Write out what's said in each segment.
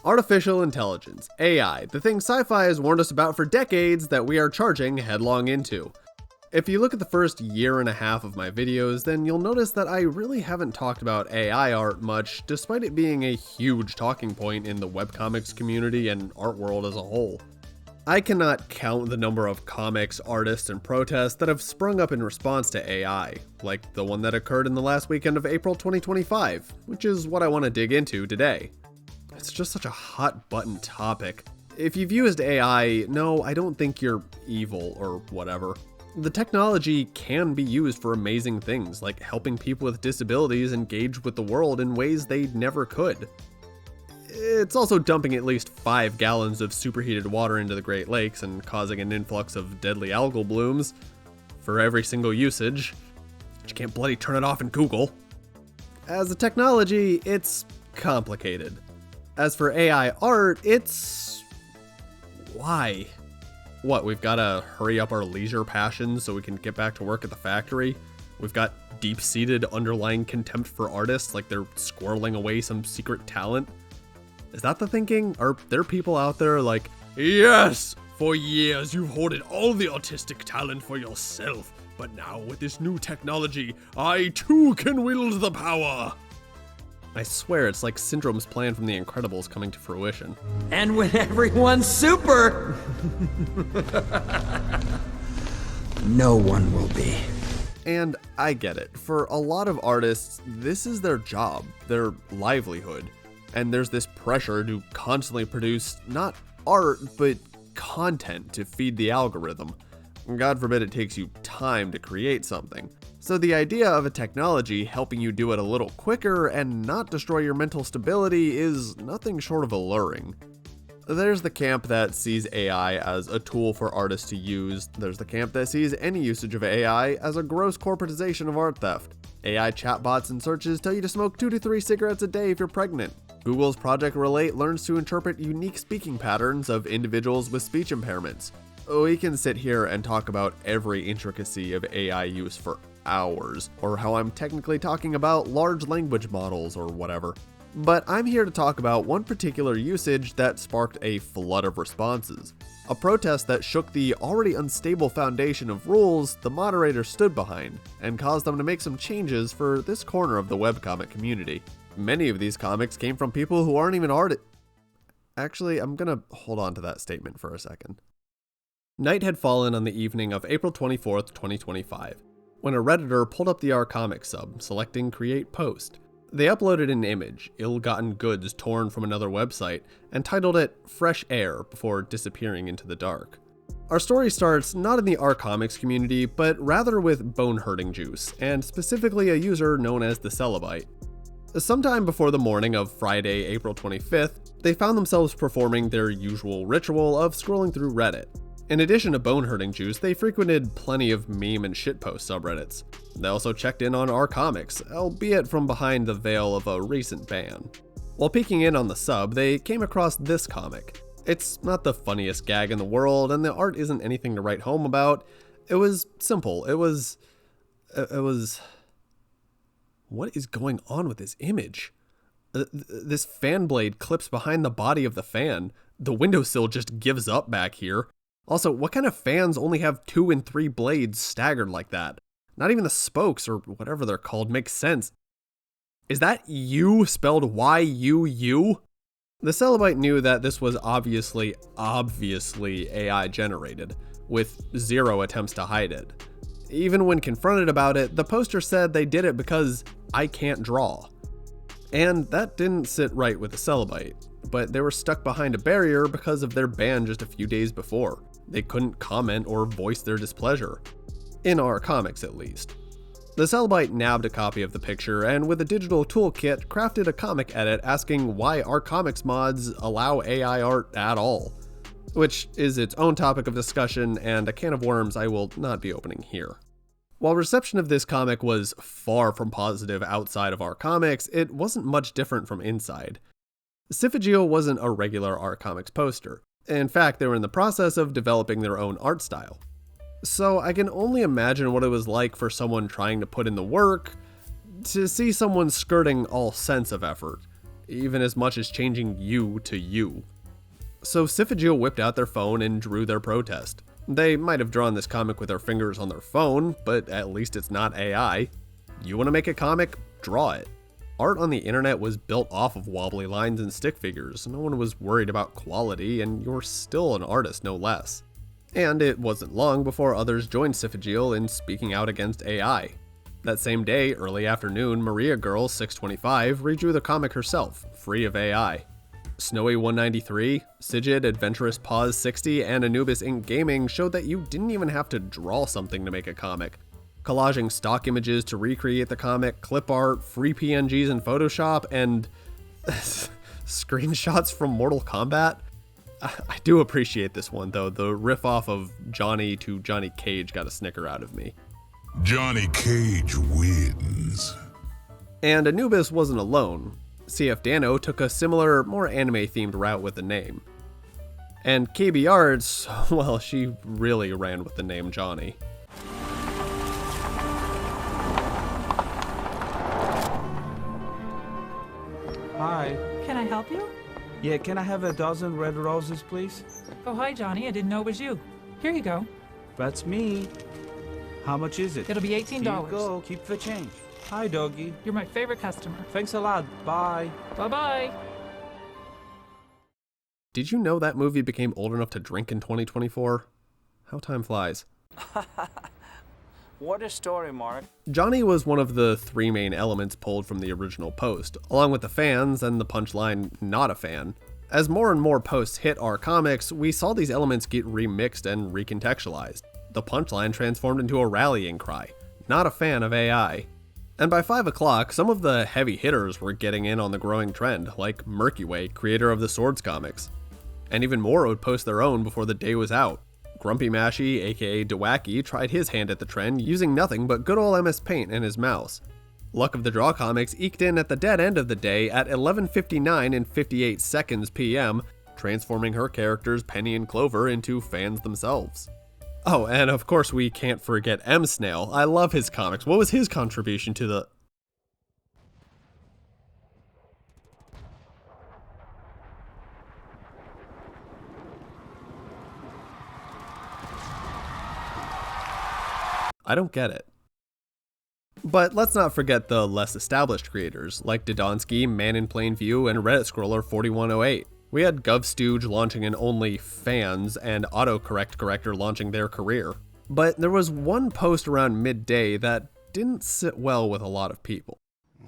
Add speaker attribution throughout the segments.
Speaker 1: Artificial intelligence, AI, the thing sci-fi has warned us about for decades that we are charging headlong into. If you look at the first year and a half of my videos, then you'll notice that I really haven't talked about AI art much, despite it being a huge talking point in the webcomics community and art world as a whole. I cannot count the number of comics, artists, and protests that have sprung up in response to AI, like the one that occurred in the last weekend of April 2025, which is what I want to dig into today. It's just such a hot button topic. If you've used AI, no, I don't think you're evil or whatever. The technology can be used for amazing things, like helping people with disabilities engage with the world in ways they never could. It's also dumping at least 5 gallons of superheated water into the Great Lakes and causing an influx of deadly algal blooms for every single usage. But you can't bloody turn it off in Google. As a technology, it's complicated. As for AI art, it's... why? What, we've gotta hurry up our leisure passions so we can get back to work at the factory? We've got deep-seated underlying contempt for artists, like they're squirreling away some secret talent? Is that the thinking? Are there people out there like, yes, for years you've hoarded all the artistic talent for yourself, but now with this new technology, I too can wield the power? I swear it's like Syndrome's plan from The Incredibles coming to fruition.
Speaker 2: And when everyone's super, no one will be.
Speaker 1: And I get it. For a lot of artists, this is their job, their livelihood. And there's this pressure to constantly produce not art, but content to feed the algorithm. God forbid it takes you time to create something. So the idea of a technology helping you do it a little quicker and not destroy your mental stability is nothing short of alluring. There's the camp that sees AI as a tool for artists to use. There's the camp that sees any usage of AI as a gross corporatization of art theft. AI chatbots and searches tell you to smoke 2 to 3 cigarettes a day if you're pregnant. Google's Project Relate learns to interpret unique speaking patterns of individuals with speech impairments. We can sit here and talk about every intricacy of AI use for hours, or how I'm technically talking about large language models or whatever. But I'm here to talk about one particular usage that sparked a flood of responses. A protest that shook the already unstable foundation of rules the moderator stood behind, and caused them to make some changes for this corner of the webcomic community. Many of these comics came from people who aren't even artists. Actually, I'm gonna hold on to that statement for a second. Night had fallen on the evening of April 24th, 2025, when a Redditor pulled up the Comics sub, selecting Create Post. They uploaded an image, ill-gotten goods torn from another website, and titled it Fresh Air before disappearing into the dark. Our story starts not in the Comics community, but rather with bone-hurting juice, and specifically a user known as the Celebite. Sometime before the morning of Friday, April 25th, they found themselves performing their usual ritual of scrolling through Reddit. In addition to bone-hurting juice, they frequented plenty of meme and shitpost subreddits. They also checked in on our comics, albeit from behind the veil of a recent ban. While peeking in on the sub, they came across this comic. It's not the funniest gag in the world, and the art isn't anything to write home about. It was simple. It was... What is going on with this image? This fan blade clips behind the body of the fan. The windowsill just gives up back here. Also, what kind of fans only have 2 and 3 blades staggered like that? Not even the spokes, or whatever they're called, make sense. Is that U spelled Y-U-U? The Celebite knew that this was obviously AI generated, with 0 attempts to hide it. Even when confronted about it, the poster said they did it because I can't draw. And that didn't sit right with the Celebite, but they were stuck behind a barrier because of their ban just a few days before. They couldn't comment or voice their displeasure. In our comics, at least. The Celebite nabbed a copy of the picture and with a digital toolkit crafted a comic edit asking why our comics mods allow AI art at all. Which is its own topic of discussion and a can of worms I will not be opening here. While reception of this comic was far from positive outside of our comics, it wasn't much different from inside. Sifigeo wasn't a regular our comics poster. In fact, they were in the process of developing their own art style. So I can only imagine what it was like for someone trying to put in the work to see someone skirting all sense of effort. even as much as changing you to you. So Syphageal whipped out their phone and drew their protest. They might have drawn this comic with their fingers on their phone, but at least it's not AI. You want to make a comic? Draw it. Art on the internet was built off of wobbly lines and stick figures. No one was worried about quality, and you're still an artist no less. And it wasn't long before others joined Syphageal in speaking out against AI. That same day, early afternoon, Maria Girl 625 redrew the comic herself, free of AI. Snowy 193, Sigid Adventurous Paws 60, and Anubis Inc. Gaming showed that you didn't even have to draw something to make a comic. Collaging stock images to recreate the comic, clip art, free PNGs in Photoshop, and screenshots from Mortal Kombat. I do appreciate this one though. The riff off of Johnny to Johnny Cage got a snicker out of me.
Speaker 3: Johnny Cage wins.
Speaker 1: And Anubis wasn't alone. CF Dano took a similar, more anime-themed route with the name. And KayBee Arts, well, she really ran with the name Johnny.
Speaker 4: Hi.
Speaker 5: Can I help you?
Speaker 4: Yeah, can I have a dozen red roses, please?
Speaker 5: Oh, hi, Johnny. I didn't know it was you. Here you go.
Speaker 4: That's me. How much is it?
Speaker 5: It'll be $18.
Speaker 4: Here you go. Keep the change. Hi, doggy.
Speaker 5: You're my favorite customer.
Speaker 4: Thanks a lot. Bye.
Speaker 5: Bye-bye.
Speaker 1: Did you know that movie became old enough to drink in 2024? How time flies.
Speaker 6: What a story, Mark.
Speaker 1: Johnny was one of the three main elements pulled from the original post, along with the fans and the punchline, not a fan. As more and more posts hit our comics, we saw these elements get remixed and recontextualized. The punchline transformed into a rallying cry, not a fan of AI. And by 5 o'clock, some of the heavy hitters were getting in on the growing trend, like Murky Way, creator of the Swords comics. And even more would post their own before the day was out. Grumpy Mashy, aka Dwacky, tried his hand at the trend using nothing but good ol' MS Paint and his mouse. Luck of the Draw comics eked in at the dead end of the day at 11:59 and 58 seconds PM, transforming her characters Penny and Clover into fans themselves. Oh, and of course we can't forget M. Snail. I love his comics. What was his contribution to the... I don't get it. But let's not forget the less established creators, like Dodonsky, Man in Plain View, and Reddit Scroller 4108. We had GovStooge launching an only fans and Autocorrect Corrector launching their career. But there was one post around midday that didn't sit well with a lot of people.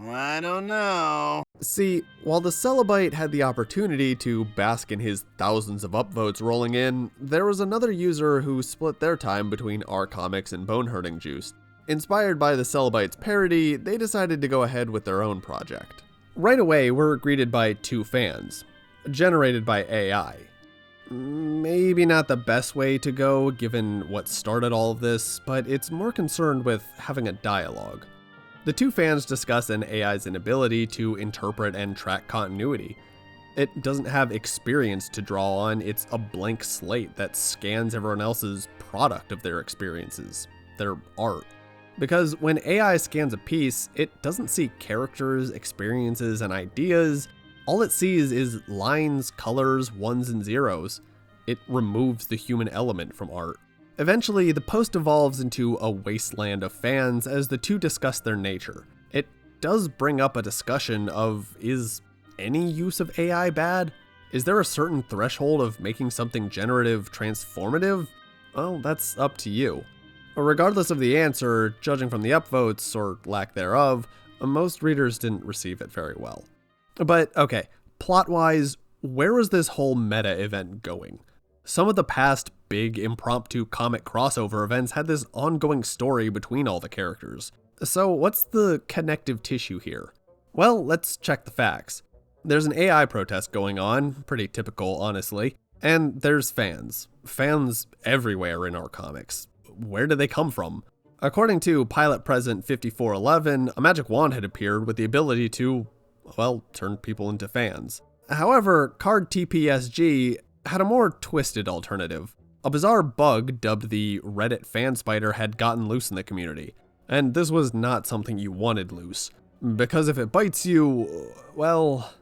Speaker 7: I don't know.
Speaker 1: See, while the Celebite had the opportunity to bask in his thousands of upvotes rolling in, there was another user who split their time between our comics and Bonehurting Juice. Inspired by the Celebite's parody, they decided to go ahead with their own project. Right away, we're greeted by two fans, generated by AI. Maybe not the best way to go given what started all of this, but it's more concerned with having a dialogue. The two fans discuss an AI's inability to interpret and track continuity. It doesn't have experience to draw on, it's a blank slate that scans everyone else's product of their experiences, their art. Because when AI scans a piece, it doesn't see characters, experiences, and ideas. All it sees is lines, colors, ones, and zeros. It removes the human element from art. Eventually, the post evolves into a wasteland of fans as the two discuss their nature. It does bring up a discussion of, is any use of AI bad? Is there a certain threshold of making something generative transformative? Well, that's up to you. Regardless of the answer, judging from the upvotes, or lack thereof, most readers didn't receive it very well. But okay, plot-wise, where is this whole meta event going? Some of the past big impromptu comic crossover events had this ongoing story between all the characters. So what's the connective tissue here? Well, let's check the facts. There's an AI protest going on, pretty typical honestly, and there's fans. Fans everywhere in our comics. Where did they come from? According to Pilot Present 5411, a magic wand had appeared with the ability to, well, turn people into fans. However, Card TPSG had a more twisted alternative. A bizarre bug dubbed the Reddit fan spider had gotten loose in the community, and this was not something you wanted loose, because if it bites you, well,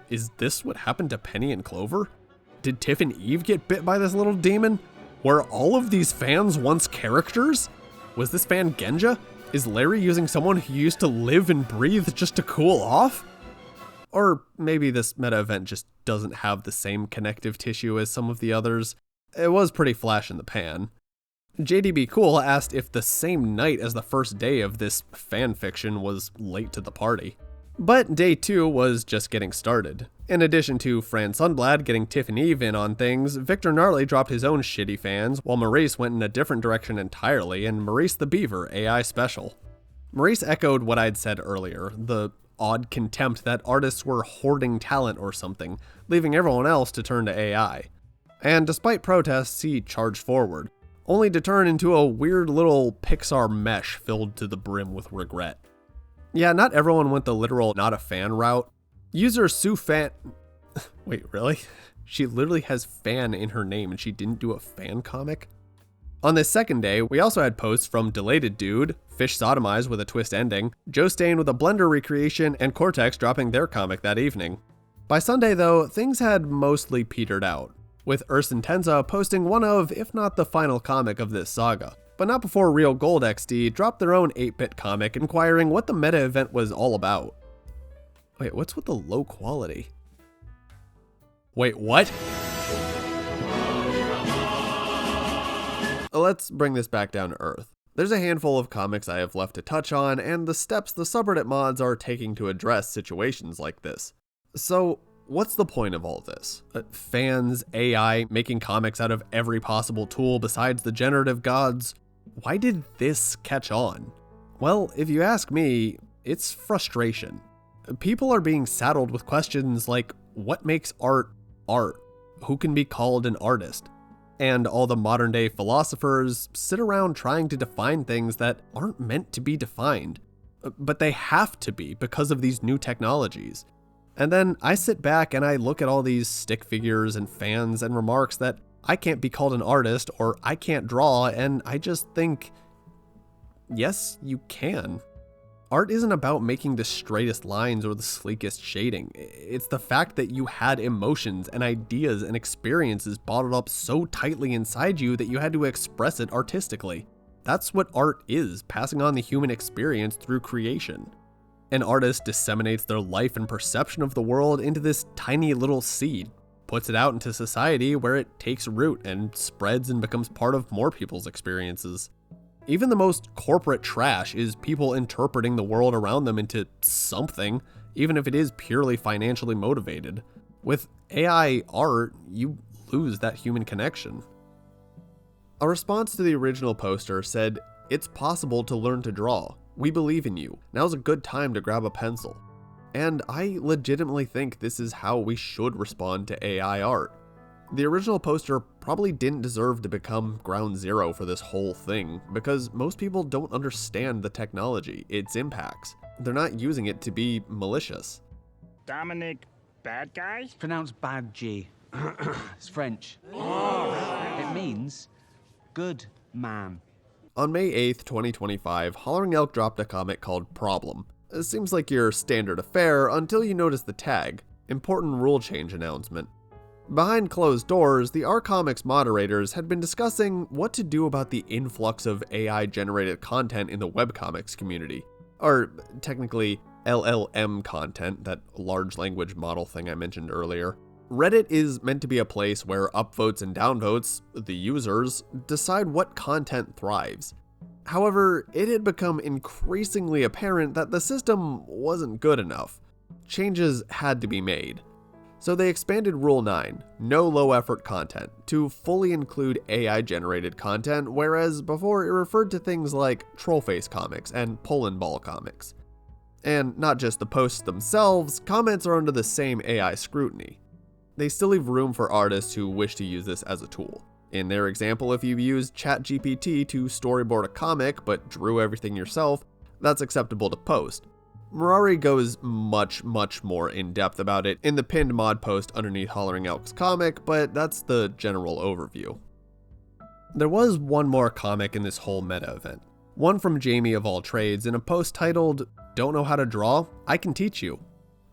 Speaker 1: Is this what happened to Penny and Clover? Did Tiff and Eve get bit by this little demon? Were all of these fans once characters? Was this fan Genja? Is Larry using someone who used to live and breathe just to cool off? Or maybe this meta event just doesn't have the same connective tissue as some of the others. It was pretty flash in the pan. JDB Cool asked if the same night as the first day of this fan fiction was late to the party. But day 2 was just getting started. In addition to Fran Sundblad getting Tiff and Eve in on things, Victor Gnarly dropped his own shitty fans, while Maurice went in a different direction entirely in Maurice the Beaver AI Special. Maurice echoed what I'd said earlier, the odd contempt that artists were hoarding talent or something, leaving everyone else to turn to AI. And despite protests, he charged forward, only to turn into a weird little Pixar mesh filled to the brim with regret. Yeah, not everyone went the literal not a fan route. User Sue Fan... Wait, really? She literally has fan in her name and she didn't do a fan comic? On this second day, we also had posts from Delated Dude, Fish Sodomized with a twist ending, Joe Stain with a Blender recreation, and Cortex dropping their comic that evening. By Sunday though, things had mostly petered out, with Urson Tenza posting one of, if not the final comic of this saga. But not before Real Gold XD dropped their own 8-bit comic inquiring what the meta event was all about. Wait, what's with the low quality? Wait, what? Let's bring this back down to earth. There's a handful of comics I have left to touch on, and the steps the subreddit mods are taking to address situations like this. So, what's the point of all this? Fans, AI, making comics out of every possible tool besides the generative gods? Why did this catch on? Well, if you ask me, it's frustration. People are being saddled with questions like, what makes art art? Who can be called an artist? And all the modern day philosophers sit around trying to define things that aren't meant to be defined, but they have to be because of these new technologies. And then I sit back and I look at all these stick figures and fans and remarks that I can't be called an artist or I can't draw, and I just think, yes, you can. Art isn't about making the straightest lines or the sleekest shading. It's the fact that you had emotions and ideas and experiences bottled up so tightly inside you that you had to express it artistically. That's what art is, passing on the human experience through creation. An artist disseminates their life and perception of the world into this tiny little seed, puts it out into society where it takes root and spreads and becomes part of more people's experiences. Even the most corporate trash is people interpreting the world around them into something, even if it is purely financially motivated. With AI art, you lose that human connection. A response to the original poster said, "It's possible to learn to draw. We believe in you. Now's a good time to grab a pencil." And I legitimately think this is how we should respond to AI art. The original poster probably didn't deserve to become ground zero for this whole thing, because most people don't understand the technology, its impacts. They're not using it to be malicious.
Speaker 6: Dominic, bad guy?
Speaker 8: It's pronounced bad G. It's French. It means good man.
Speaker 1: On May 8th, 2025, Hollering Elk dropped a comic called Problem. It seems like your standard affair until you notice the tag, Important Rule Change Announcement. Behind closed doors, the R-Comics moderators had been discussing what to do about the influx of AI-generated content in the webcomics community. Or, technically, LLM content, that large language model thing I mentioned earlier. Reddit is meant to be a place where upvotes and downvotes, the users, decide what content thrives. However, it had become increasingly apparent that the system wasn't good enough. Changes had to be made. So they expanded Rule 9, no low-effort content, to fully include AI-generated content, whereas before it referred to things like Trollface comics and Pull Ball comics. And not just the posts themselves, comments are under the same AI scrutiny. They still leave room for artists who wish to use this as a tool. In their example, if you used ChatGPT to storyboard a comic but drew everything yourself, that's acceptable to post. Murari goes much more in depth about it in the pinned mod post underneath Hollering Elk's comic, but that's the general overview. There was one more comic in this whole meta event. One from Jamie of All Trades in a post titled, "Don't know how to draw? I can teach you."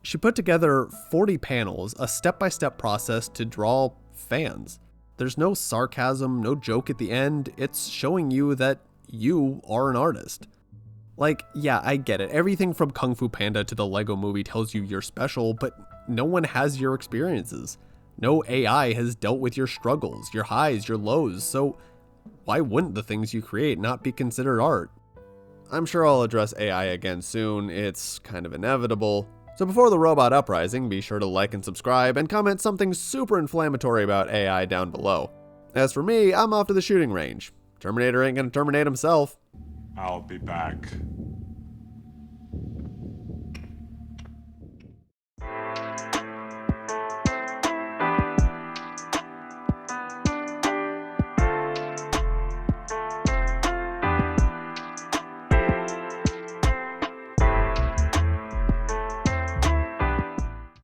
Speaker 1: She put together 40 panels, a step-by-step process to draw fans. There's no sarcasm, no joke at the end. It's showing you that you are an artist. Like, yeah, I get it. Everything from Kung Fu Panda to the Lego Movie tells you you're special, but no one has your experiences. No AI has dealt with your struggles, your highs, your lows, so why wouldn't the things you create not be considered art? I'm sure I'll address AI again soon, it's kind of inevitable. So before the robot uprising, be sure to like and subscribe and comment something super inflammatory about AI down below. As for me, I'm off to the shooting range. Terminator ain't gonna terminate himself.
Speaker 3: I'll be back.